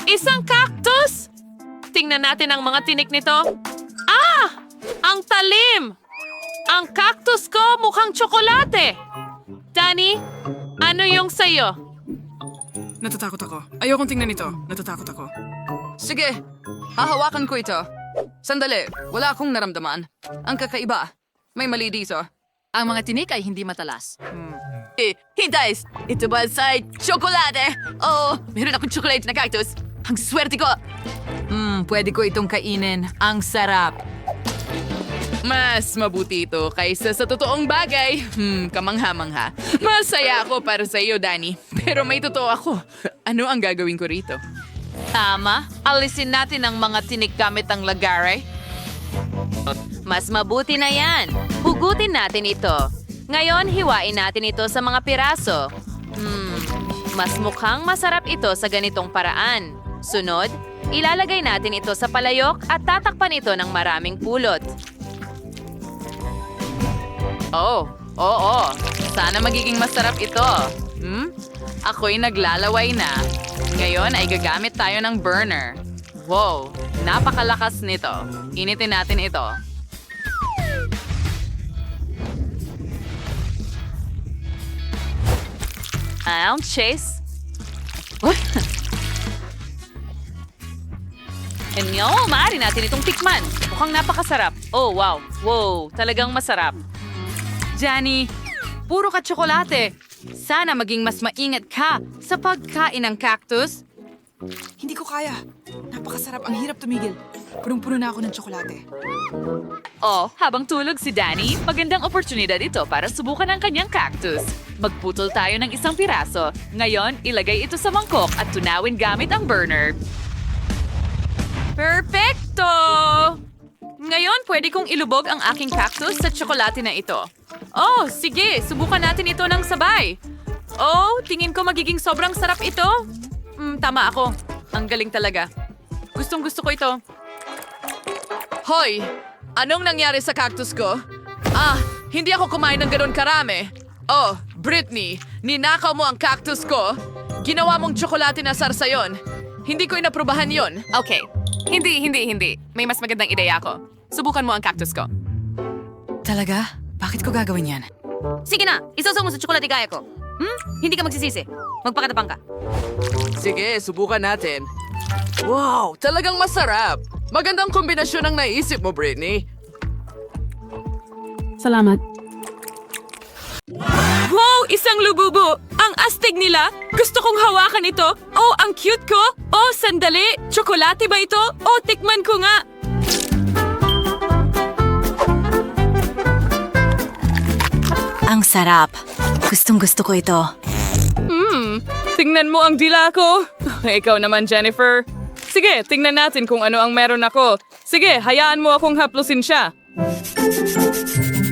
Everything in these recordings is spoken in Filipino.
Isang cactus! Tingnan natin ang mga tinik nito. Ah! Ang talim! Ang cactus ko mukhang tsokolate! Danny, ano yung sayo? Natatakot ako. Ayokong tingnan ito. Natatakot ako. Sige, hahawakan ko ito. Sandali, wala akong naramdaman. Ang kakaiba, may mali dito. Ang mga tinik ay hindi matalas. Hintays, ito ba sa tsokolate? Oo, meron akong tsokolate na cactus. Ang swerte ko! Pwede ko itong kainin. Ang sarap. Mas mabuti ito kaysa sa totoong bagay. Kamangha-mangha. Masaya ako para sa iyo, Danny. Pero may totoo ako. Ano ang gagawin ko rito? Tama, alisin natin ang mga tinik gamit ang lagare. Mas mabuti na yan. Hugutin natin ito. Ngayon, hiwain natin ito sa mga piraso. Mas mukhang masarap ito sa ganitong paraan. Sunod, ilalagay natin ito sa palayok at tatakpan ito ng maraming pulot. Oo. Sana magiging masarap ito. Ako'y naglalaway na. Ngayon ay gagamit tayo ng burner. Wow, napakalakas nito. Initin natin ito. Chase. Maaari natin itong tikman. Mukhang napakasarap. Oh, wow. Wow, talagang masarap. Danny, puro ka tsokolate. Sana maging mas maingat ka sa pagkain ng cactus. Hindi ko kaya. Napakasarap. Ang hirap tumigil. Punong-puno na ako ng tsokolate. Oh, habang tulog si Danny, magandang oportunidad ito para subukan ang kanyang cactus. Magputol tayo ng isang piraso. Ngayon, ilagay ito sa mangkok at tunawin gamit ang burner. Perfecto! Ngayon, pwede kong ilubog ang aking cactus sa tsokolate na ito. Oh, sige, subukan natin ito ng sabay. Oh, tingin ko magiging sobrang sarap ito. Tama ako. Ang galing talaga. Gustong-gusto ko ito. Hoy! Anong nangyari sa cactus ko? Hindi ako kumain ng gano'n karami. Oh, Britney, ninakaw mo ang cactus ko. Ginawa mong tsokolate na sarsa yon. Hindi ko inaprubahan yon. Okay. Hindi. May mas magandang ideya ako. Subukan mo ang cactus ko. Talaga? Bakit ko gagawin yan? Sige na, isasok mo sa tsokolate gaya ko. Hindi ka magsisisi. Magpakatapang ka. Sige, subukan natin. Wow, talagang masarap. Magandang kombinasyon ang naisip mo, Britney. Salamat. Wow! Isang lububo! Ang astig nila! Gusto kong hawakan ito! Oh, ang cute ko! Oh, sandali! Tsokolate ba ito? Oh, tikman ko nga! Ang sarap. Gustong-gusto ko ito. Tingnan mo ang dila ko! Ikaw naman, Jennifer. Sige, tingnan natin kung ano ang meron ako. Sige, hayaan mo akong haplusin siya.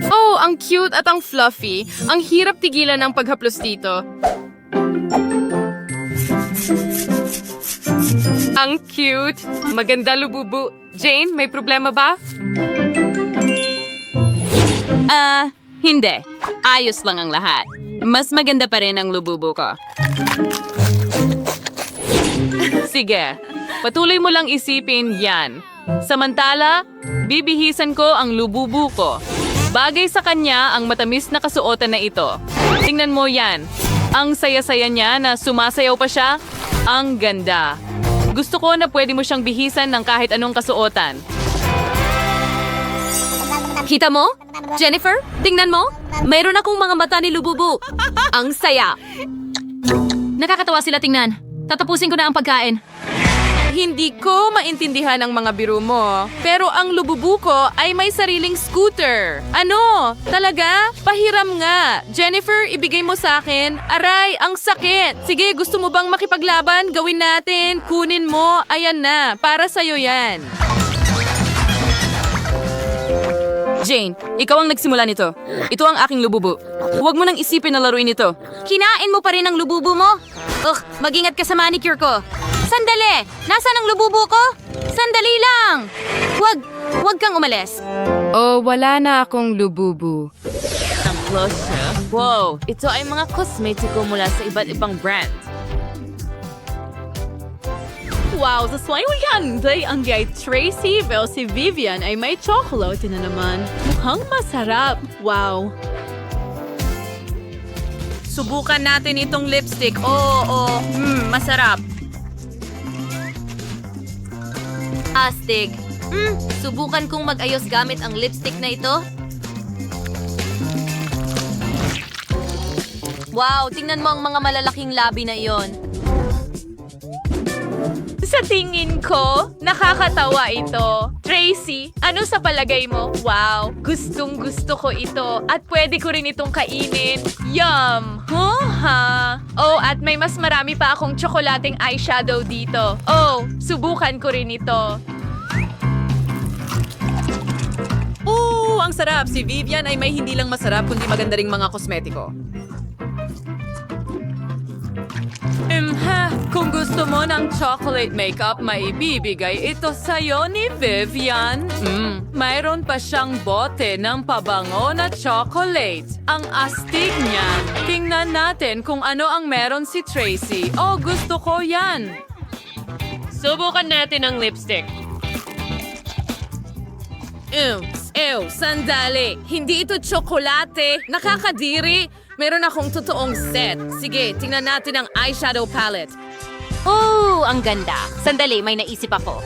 Oh, ang cute at ang fluffy. Ang hirap tigilan ng paghaplos dito. Ang cute! Maganda lububu. Jane, may problema ba? Hindi. Ayos lang ang lahat. Mas maganda pa rin ang lububo ko. Sige, patuloy mo lang isipin yan. Samantala, bibihisan ko ang lububu ko. Bagay sa kanya ang matamis na kasuotan na ito. Tingnan mo yan. Ang saya-saya niya na sumasayaw pa siya. Ang ganda. Gusto ko na pwede mo siyang bihisan ng kahit anong kasuotan. Kita mo? Jennifer, tingnan mo. Mayroon akong mga mata ni Lububu. Ang saya. Nakakatawa sila tingnan. Tatapusin ko na ang pagkain. Hindi ko maintindihan ang mga biro mo, pero ang lububu ko ay may sariling scooter. Ano? Talaga? Pahiram nga. Jennifer, ibigay mo sa akin. Aray, ang sakit. Sige, gusto mo bang makipaglaban? Gawin natin. Kunin mo. Ayan na. Para sa'yo yan. Jane, ikaw ang nagsimula nito. Ito ang aking lububu. Huwag mo nang isipin na laruin ito. Kinain mo pa rin ang lububu mo? Mag-ingat ka sa manicure ko. Sandali! Nasaan ang lububu ko? Sandali lang! Huwag kang umalis. Oh, wala na akong lububu. Ang close siya. Wow, ito ay mga kosmetiko mula sa iba't ibang brand. Wow, sa swine yan. Ang gay Tracy, pero si Vivian ay may chocolate na naman. Mukhang masarap. Wow. Subukan natin itong lipstick. Oo, masarap. Astig. Subukan kong mag-ayos gamit ang lipstick na ito. Wow, tingnan mo ang mga malalaking labi na iyon. Sa tingin ko, nakakatawa ito. Tracy, ano sa palagay mo? Wow, gustong gusto ko ito. At pwede ko rin itong kainin. Yum! Huh? Oh, at may mas marami pa akong tsokolating eyeshadow dito. Oh, subukan ko rin ito. Ang sarap! Si Vivian ay may hindi lang masarap kundi maganda ring mga kosmetiko. Kung gusto mo ng chocolate makeup, maibibigay ito sa'yo ni Vivian. Mayroon pa siyang bote ng pabango na chocolate. Ang astig niya. Tingnan natin kung ano ang meron si Tracy. Oh, gusto ko yan. Subukan natin ang lipstick. Sandali. Hindi ito tsokolate. Nakakadiri. Meron akong totoong set. Sige, tingnan natin ang eyeshadow palette. Oh, ang ganda. Sandali, may naisip ako.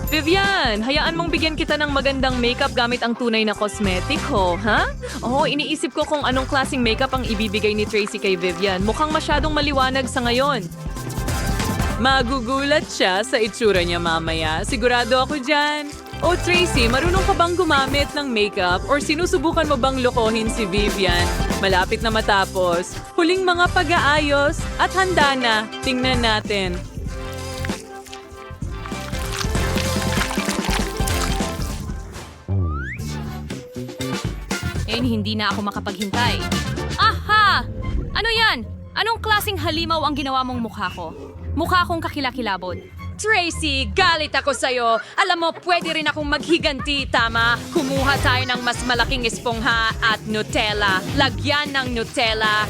Vivian, hayaan mong bigyan kita ng magandang makeup gamit ang tunay na kosmetiko, ha? Oh, iniisip ko kung anong klaseng makeup ang ibibigay ni Tracy kay Vivian. Mukhang masyadong maliwanag sa ngayon. Magugulat siya sa itsura niya mamaya. Sigurado ako dyan. Oh, Tracy, marunong ka bang gumamit ng makeup or sinusubukan mo bang lokohin si Vivian? Malapit na matapos. Huling mga pag-aayos at handa na. Tingnan natin. Hindi na ako makapaghintay. Aha! Ano yan? Anong klaseng halimaw ang ginawa mong mukha ko? Mukha akong kakilakilabot. Tracy, galit ako sa'yo. Alam mo, pwede rin akong maghiganti, tama? Kumuha tayo ng mas malaking espongha at Nutella. Lagyan ng Nutella.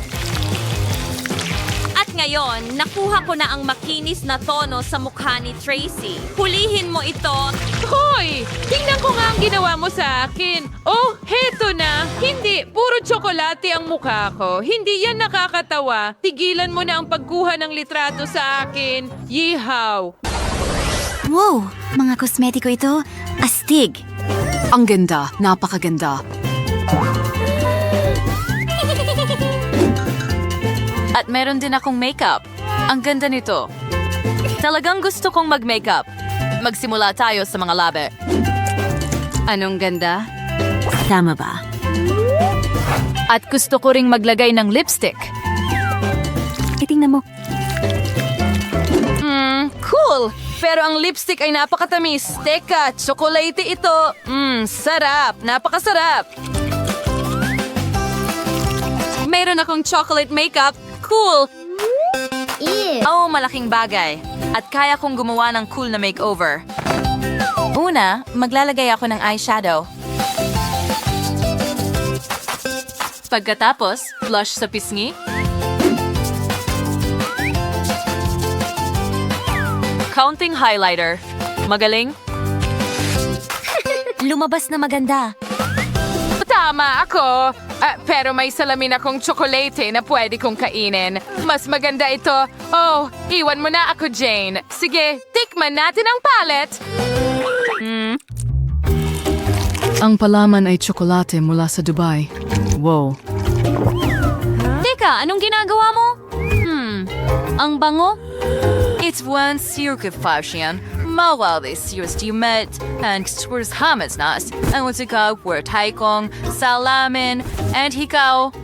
At ngayon, nakuha ko na ang makinis na tono sa mukha ni Tracy. Hulihin mo ito. Hoy! Tingnan ko nga ang ginawa mo sa akin. Oh, heto na. Hindi, puro tsokolate ang mukha ko. Hindi yan nakakatawa. Tigilan mo na ang pagkuha ng litrato sa akin. Yihaw! Wow! Mga kosmetiko ito, astig. Ang ganda. Napakaganda. At meron din akong makeup. Ang ganda nito. Talagang gusto kong mag-makeup. Magsimula tayo sa mga labi. Anong ganda? Tama ba? At gusto ko ring maglagay ng lipstick. Tingnan mo. Cool! Pero ang lipstick ay napakatamis. Teka, tsokolate ito. Sarap. Napakasarap. Mayroon akong chocolate makeup. Cool! Oh, malaking bagay. At kaya kong gumawa ng cool na makeover. Una, maglalagay ako ng eyeshadow. Pagkatapos, blush sa pisngi. Counting highlighter. Magaling? Lumabas na maganda. Tama ako. Pero may salamin akong tsokolate na pwede kong kainin. Mas maganda ito. Oh, iwan mo na ako, Jane. Sige, tikman natin ang palette. Ang palaman ay tsokolate mula sa Dubai. Wow. Teka, anong ginagawa mo? Ang bango? It's one circuit fashion. Mawali serious you met and towards hamas nas and what's it called word taikong salamin and hikaw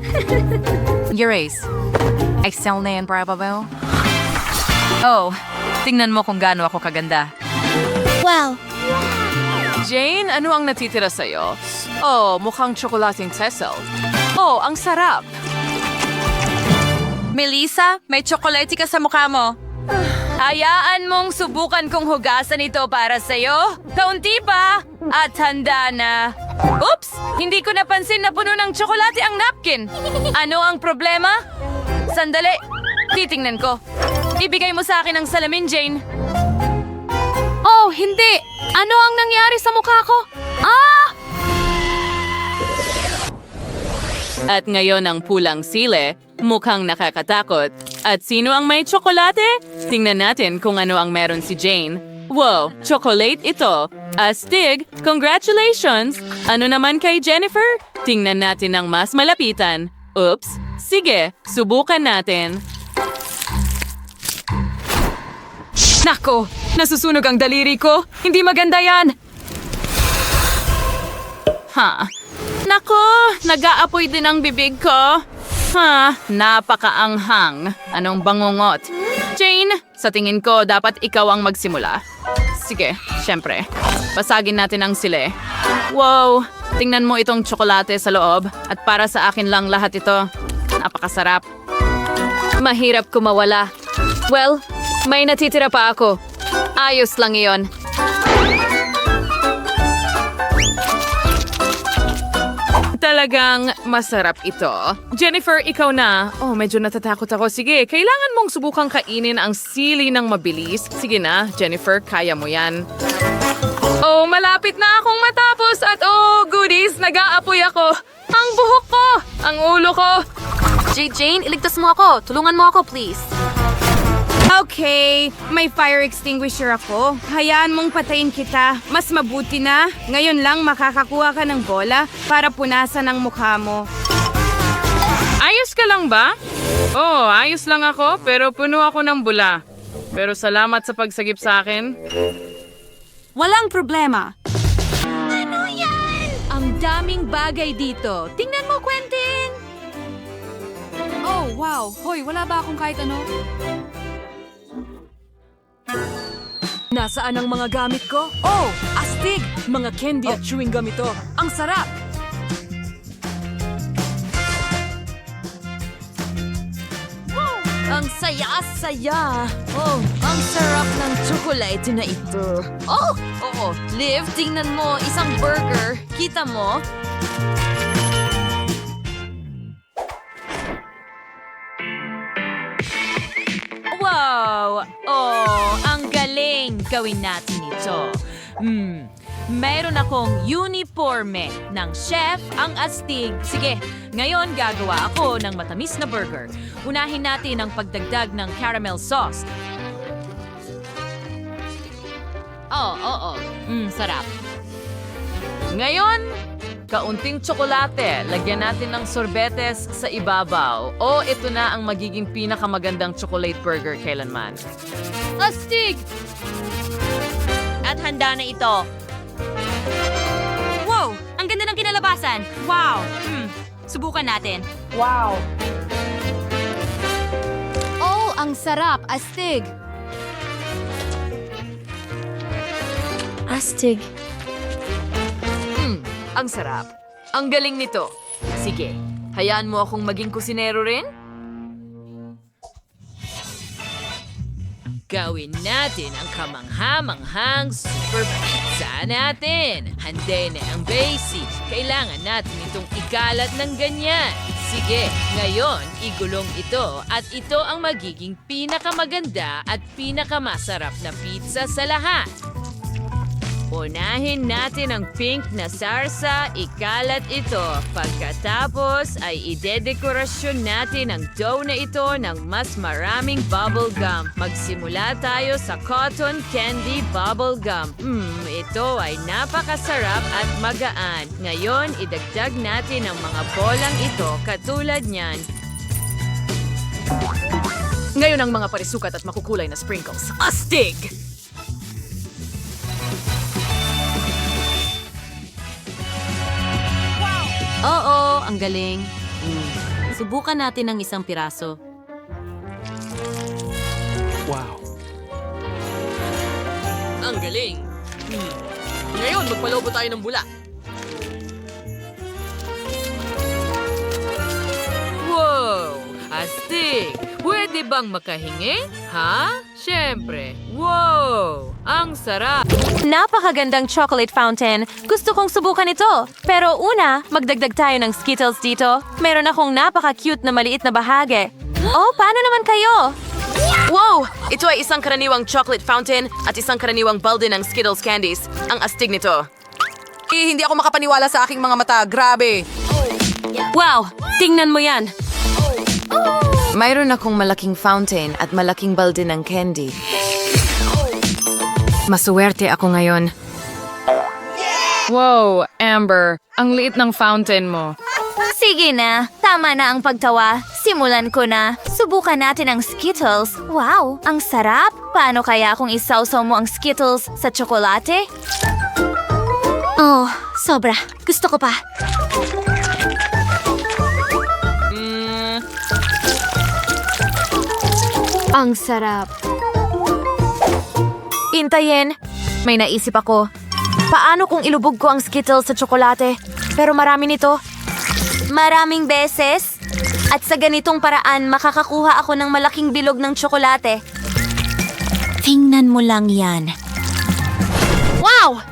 your ace I sell na yan bravo. Oh, tingnan mo kung gaano ako kaganda. Wow! Jane, ano ang natitira sa'yo? Oh, mukhang tsokolating Cecil. Oh, ang sarap. Melissa, may tsokolate ka sa mukha mo. Hayaan mong subukan kong hugasan ito para sa'yo. Kaunti pa. At handa na. Oops! Hindi ko napansin na puno ng tsokolate ang napkin. Ano ang problema? Sandali. Titingnan ko. Ibigay mo sa akin ang salamin, Jane. Oh, hindi! Ano ang nangyari sa mukha ko? Ah! At ngayon ang pulang sile, mukhang nakakatakot. At sino ang may tsokolate? Tingnan natin kung ano ang meron si Jane. Wow, chocolate ito. Astig, congratulations! Ano naman kay Jennifer? Tingnan natin ang mas malapitan. Oops, sige, subukan natin. Nako, nasusunog ang daliri ko. Hindi maganda yan. Ha? Nako, nag-aapoy din ang bibig ko. Ha, napakaanghang. Anong bangungot? Jane, sa tingin ko dapat ikaw ang magsimula. Sige, syempre. Basagin natin ang sile. Wow, tingnan mo itong tsokolate sa loob at para sa akin lang lahat ito. Napakasarap. Mahirap kumawala. Well, may natitira pa ako. Ayos lang iyon. Talagang masarap ito. Jennifer, ikaw na. Oh, medyo natatakot ako. Sige, kailangan mong subukang kainin ang sili ng mabilis. Sige na, Jennifer, kaya mo yan. Oh, malapit na akong matapos at oh, goodies, nag-aapoy ako. Ang buhok ko! Ang ulo ko! Jane, iligtas mo ako. Tulungan mo ako, please. Okay, may fire extinguisher ako. Hayaan mong patayin kita. Mas mabuti na. Ngayon lang makakakuha ka ng bola para punasan ang mukha mo. Ayos ka lang ba? Oh, ayos lang ako, pero puno ako ng bula. Pero salamat sa pagsagip sa akin. Walang problema. Ang daming bagay dito. Tingnan mo, Quentin! Oh, wow. Hoy, wala ba akong kahit ano? Nasaan ang mga gamit ko? Oh, astig! Mga candy at chewing gum ito. Ang sarap! Ang saya-saya. Oh, ang sarap ng tsokolate na ito. Oh, oo. Liv, tingnan mo, isang burger. Kita mo? Wow! Oh, ang galing. Gawin natin ito. Mayroon akong uniforme ng chef ang astig. Sige, ngayon gagawa ako ng matamis na burger. Unahin natin ang pagdagdag ng caramel sauce. Oo. Sarap. Ngayon, kaunting tsokolate. Lagyan natin ng sorbetes sa ibabaw. Oh, ito na ang magiging pinakamagandang chocolate burger kailanman. Astig! At handa na ito. Wow! Ang ganda ng kinalabasan! Wow! Subukan natin. Oh, ang sarap. Astig. Astig. Ang sarap. Ang galing nito. Sige, hayaan mo akong maging kusinero rin? Gawin natin ang kamangha-manghang super pizza natin. Handa na ang basic. Kailangan natin itong ikalat ng ganyan. Sige, ngayon igulong ito at ito ang magiging pinakamaganda at pinakamasarap na pizza sa lahat. Unahin natin ang pink na sarsa, ikalat ito. Pagkatapos ay idedekorasyon natin ang dough na ito ng mas maraming bubble gum. Magsimula tayo sa cotton candy bubble gum. Ito ay napakasarap at magaan. Ngayon, idagdag natin ang mga bolang ito katulad niyan. Ngayon ang mga parisukat at makukulay na sprinkles. Astig! Oo, ang galing. Subukan natin ng isang piraso. Ang galing. Ngayon, magpalobo tayo ng bula. Wow! Astig! Pwede bang makahingi? Ha? Siyempre. Wow! Ang sarap! Napakagandang chocolate fountain. Gusto kong subukan ito. Pero una, magdagdag tayo ng Skittles dito. Meron akong napaka-cute na maliit na bahagi. Oh, paano naman kayo? Wow! Ito ay isang karaniwang chocolate fountain at isang karaniwang balde ng Skittles candies. Ang astig nito. Hindi ako makapaniwala sa aking mga mata. Grabe. Wow! Tingnan mo yan! Mayroon akong malaking fountain at malaking balde ng candy. Masuwerte ako ngayon. Wow, Amber. Ang liit ng fountain mo. Sige na, tama na ang pagtawa. Simulan ko na. Subukan natin ang Skittles. Wow, ang sarap. Paano kaya kung isawsaw mo ang Skittles sa tsokolate? Oh, sobra. Gusto ko pa. Ang sarap. Intayin. May naisip ako. Paano kung ilubog ko ang Skittles sa tsokolate? Pero marami nito. Maraming beses. At sa ganitong paraan, makakakuha ako ng malaking bilog ng tsokolate. Tingnan mo lang yan. Wow!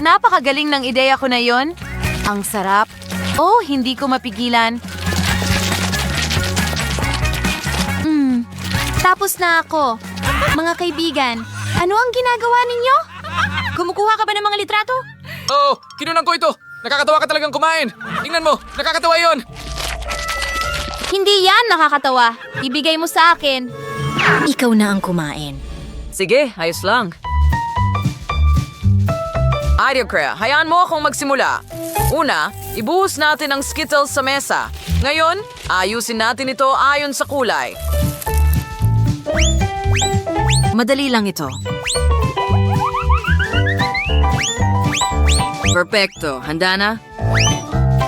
Napakagaling ng ideya ko na yon. Ang sarap. Oh, hindi ko mapigilan. Tapos na ako. Mga kaibigan, ano ang ginagawa ninyo? Kumukuha ka ba ng mga litrato? Oo, kinunan ko ito. Nakakatawa ka talagang kumain. Tingnan mo, nakakatawa yon. Hindi yan nakakatawa. Ibigay mo sa akin. Ikaw na ang kumain. Sige, ayos lang. Krea, hayaan mo akong magsimula. Una, ibuhos natin ang Skittles sa mesa. Ngayon, ayusin natin ito ayon sa kulay. Madali lang ito. Perfecto. Handa na?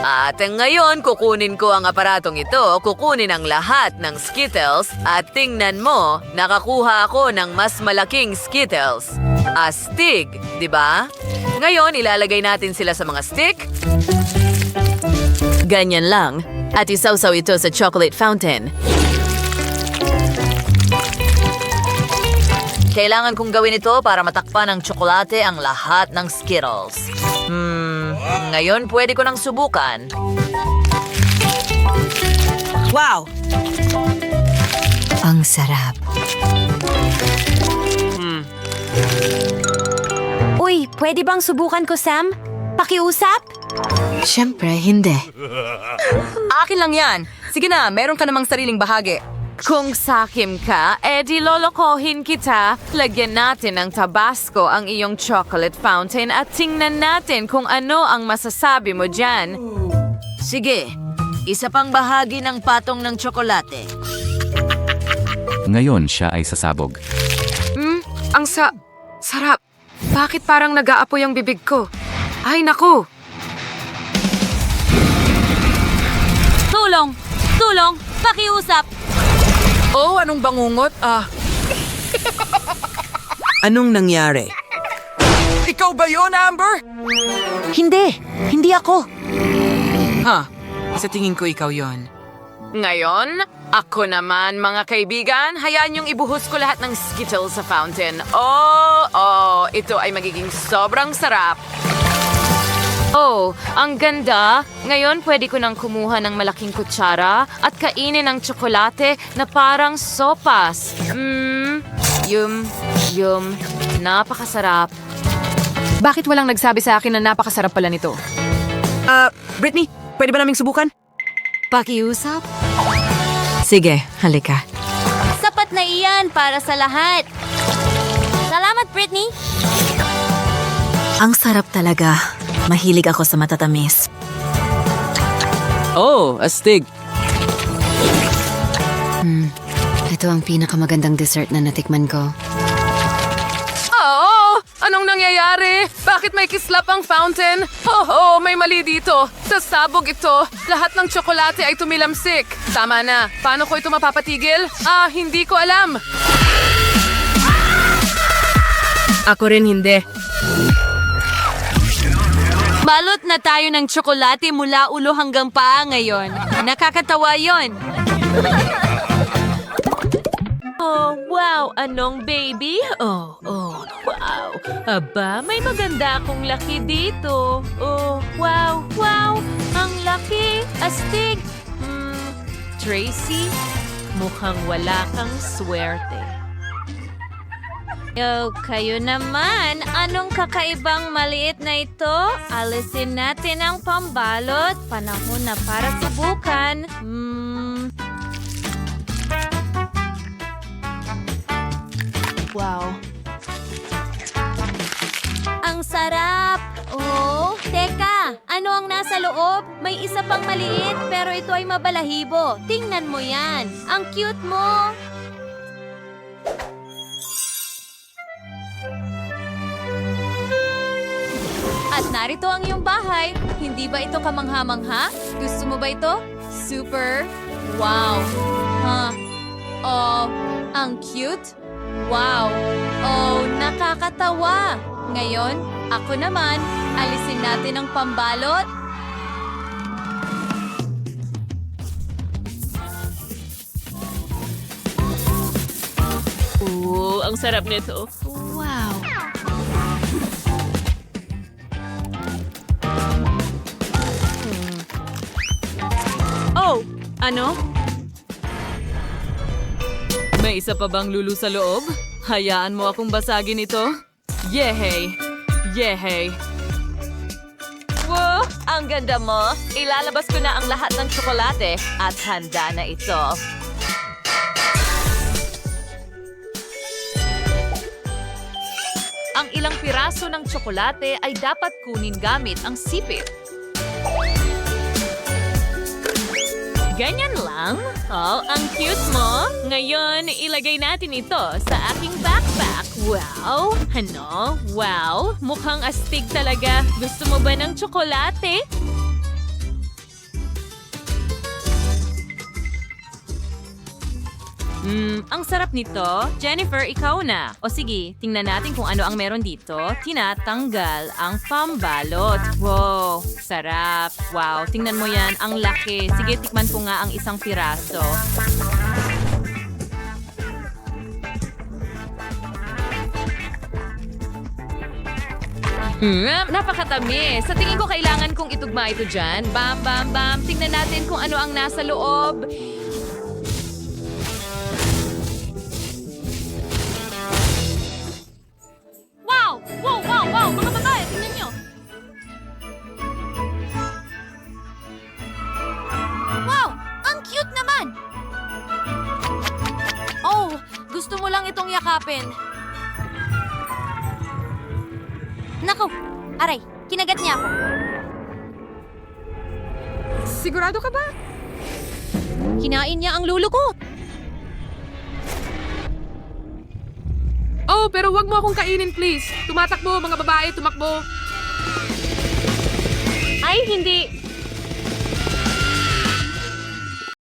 At ngayon, kukunin ko ang aparatong ito, kukunin ang lahat ng Skittles at tingnan mo, nakakuha ako ng mas malaking Skittles. Astig, di ba? Ngayon, ilalagay natin sila sa mga stick. Ganyan lang. At isawsaw ito sa chocolate fountain. Kailangan kong gawin ito para matakpan ng tsokolate ang lahat ng Skittles. Ngayon pwede ko nang subukan. Wow! Ang sarap. Uy, pwede bang subukan ko, Sam? Pakiusap? Siyempre, hindi. Akin lang yan. Sige na, meron ka namang sariling bahagi. Kung sakim ka, edi lolokohin kita. Lagyan natin ng Tabasco ang iyong chocolate fountain at tingnan natin kung ano ang masasabi mo dyan. Sige, isa pang bahagi ng patong ng tsokolate. Ngayon siya ay sasabog. Ang sarap. Bakit parang nag-aapoy ang bibig ko? Ay, naku! Tulong! Tulong! Pakiusap! Oh, anong bangungot? Anong nangyari? Ikaw ba yon, Amber? Hindi! Hindi ako! Sa tingin ko ikaw yon. Ngayon, ako naman mga kaibigan, hayaan niyong ibuhos ko lahat ng Skittles sa fountain. Ito ay magiging sobrang sarap. Oh, ang ganda. Ngayon pwede ko nang kumuha ng malaking kutsara at kainin ang tsokolate na parang sopas. Yum. Napakasarap. Bakit walang nagsabi sa akin na napakasarap pala nito? Britney, pwede ba naming subukan? Pakiusap? Sige, halika. Sapat na iyan para sa lahat. Salamat, Britney! Ang sarap talaga. Mahilig ako sa matatamis. Oh, astig. Ito ang pinakamagandang dessert na natikman ko. Anong nangyayari? Bakit may kislap ang fountain? May mali dito. Sasabog ito. Lahat ng tsokolate ay tumilamsik. Tama na. Paano ko ito mapapatigil? Hindi ko alam. Ako rin hindi. Balot na tayo ng tsokolate mula ulo hanggang paa ngayon. Nakakatawa yon. Oh, wow! Anong baby? Oh, wow! Aba, may maganda akong laki dito. Oh, wow! Ang laki! Astig! Tracy? Mukhang wala kang swerte. Yo, kayo naman. Anong kakaibang maliit na ito? Alisin natin ang pambalot. Panahon na para subukan. Wow. Ang sarap! Oh, teka! Ano ang nasa loob? May isa pang maliit, pero ito ay mabalahibo. Tingnan mo yan. Ang cute mo! At narito ang iyong bahay. Hindi ba ito kamangha-mangha? Gusto mo ba ito? Super! Wow! Oh, ang cute! Wow! Oh, nakakatawa! Ngayon, ako naman, alisin natin ang pambalot. Oo, ang sarap nito. Wow! Oh, ano? May isa pa bang lulu sa loob? Hayaan mo akong basagin ito. Yehey! Yehey! Wow! Ang ganda mo! Ilalabas ko na ang lahat ng tsokolate at handa na ito. Ang ilang piraso ng tsokolate ay dapat kunin gamit ang sipit. Ganyan lang? Oh, ang cute mo. Ngayon, ilagay natin ito sa aking backpack. Wow! Ano? Wow! Mukhang astig talaga. Gusto mo ba ng tsokolate? Ang sarap nito. Jennifer, ikaw na. O sige, tingnan natin kung ano ang meron dito. Tinatanggal ang pambalot. Wow, sarap. Wow, tingnan mo yan. Ang laki. Sige, tikman ko nga ang isang piraso. Napakatamis. Sa tingin ko kailangan kong itugma ito dyan. Bam, bam, bam. Tingnan natin kung ano ang nasa loob. Wow! Wow, wow, wow! Mga babae, tingnan nyo! Wow! Ang cute naman! Oh, gusto mo lang itong yakapin. Naku! Aray, kinagat niya ako. Sigurado ka ba? Kinain niya ang lulo ko. Oh, pero wag mo akong kainin, please. Tumatakbo, mga babae, tumakbo. Ay, hindi.